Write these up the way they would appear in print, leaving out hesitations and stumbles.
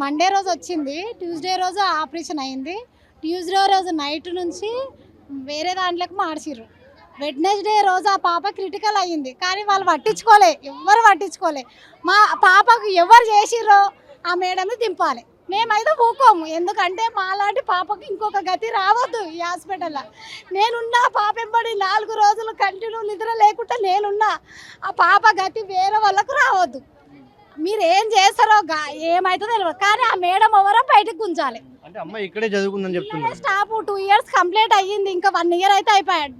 Monday రోజు వచ్చింది, Tuesday రోజు ఆపరేషన్ అయింది. ట్యూస్డే రోజు నైట్ నుంచి వేరే దాంట్లోకి మార్చిర్రు. వెడ్నెస్డే రోజు ఆ పాప క్రిటికల్ అయ్యింది, కానీ వాళ్ళు పట్టించుకోలే, ఎవ్వరు పట్టించుకోలే. మా పాపకు ఎవరు చేసిర్రో ఆ మేడంని దింపాలి. మేమైతే ఊకోము, ఎందుకంటే మాలాంటి పాపకు ఇంకొక గతి రావద్దు ఈ హాస్పిటల్లో. నేనున్నా పాప ఎంబడి 4 రోజులు కంటిన్యూ నిద్ర లేకుండా నేనున్నా. ఆ పాప గతి వేరే వాళ్ళకు రావద్దు. మీరు ఏం చేస్తారో ఏమైతే తెలియదు, కానీ ఆ మేడం ఎవరో బయటకు గుంజాలి. అంటే అమ్మాయి ఇక్కడే చదువుకుందని చెప్తున్నారు. స్టాప్ 2 ఇయర్స్ కంప్లీట్ అయ్యింది, ఇంకా 1 ఇయర్ అయితే అయిపోయాడు.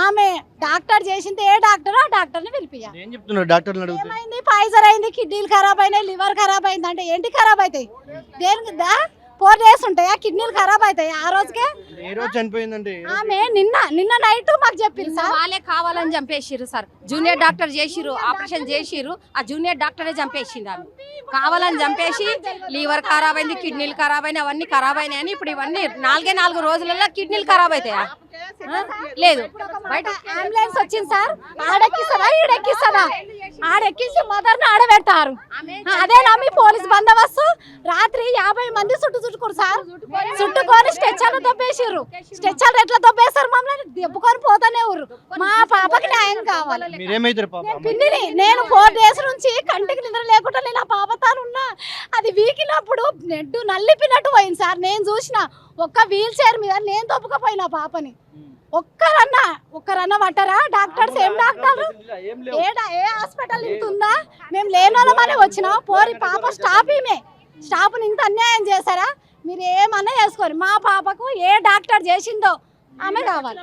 ఆమె డాక్టర్ చేసింది, ఏ డాక్టర్ ఆ డాక్టర్ని పిలిపియాలి. ఏం చెప్తున్నారు డాక్టర్ని అడిగితే? ఏమైంది, పాయిజర్ అయింది, కిడ్నీలు ఖరాబ్ అయినాయి, లివర్ ఖరాబ్ అయింది. అంటే ఏంటి ఖరాబ్ అవుతాయి? దేనికి 4 డేస్ ఉంటాయా కిడ్నీలు ఖరాబ్ అవుతాయి ఆ రోజుకే? ఏ రోజు చనిపోయిందండి? ఆమె నిన్న నైట్ మాకు చెప్పింది సార్. వాళ్ళే కావాలని చంపేసిర్రు సార్. జూనియర్ డాక్టర్ చేసిర్రు, ఆపరేషన్ చేసిర్రు, ఆ జూనియర్ డాక్టరే చంపేసింది. ఆమె కావాలని చంపేసి లివర్ ఖరాబ్ అయింది, కిడ్నీలు ఖరాబ్ అయినాయి, అవన్నీ ఖరాబ్ అయినాయి అని ఇప్పుడు ఇవన్నీ 4 రోజులలో కిడ్నీలు ఖరాబ్ అవుతాయా? లేదు. బయట అంబులెన్స్ వచ్చింది సార్, ఆడెక్కిస్తారా ఈడెక్కిస్తారా? ఆడెక్కించి మదర్ని ఆడబెడతారు. అదేనా మీ పోలీస్ బందోబస్తు? రాత్రి 50 మంది చుట్టుకోరు సార్, చుట్టుకొని స్ట్రెచ్చర్లు దొబ్బేసిర్రు. స్ట్రెచ్చర్లు ఎట్లా దొబ్బేస్తారు? మమ్మల్ని దెబ్బకొని పోతానే ఊరు. మా పాపకి న్యాయం కావాలి. మీరేమైతారు పాప? పిన్నిని నేను 4 డేస్ నుంచి కంటికి నిద్ర లేకుండా నేను ఆ పాపతాను ఉన్నా. అది వీకినప్పుడు నెడ్డు నల్లిపినట్టు పోయింది సార్. నేను చూసిన ఒక్క వీల్ చైర్ మీద నేను తప్పుకపోయినా పాపని. ఒక్కరన్నా పట్టరా డాక్టర్స్? ఏం డాక్టర్? ఏ హాస్పిటల్ ఇంత ఉందా? మేము లేని వాళ్ళమనే వచ్చినాం. పోరి పాప స్టాప్, స్టాఫ్ని ఇంత అన్యాయం చేశారా? మీరు ఏమన్నా చేసుకోరు. మా పాపకు ఏ డాక్టర్ చేసిందో ఆమె కావాలి.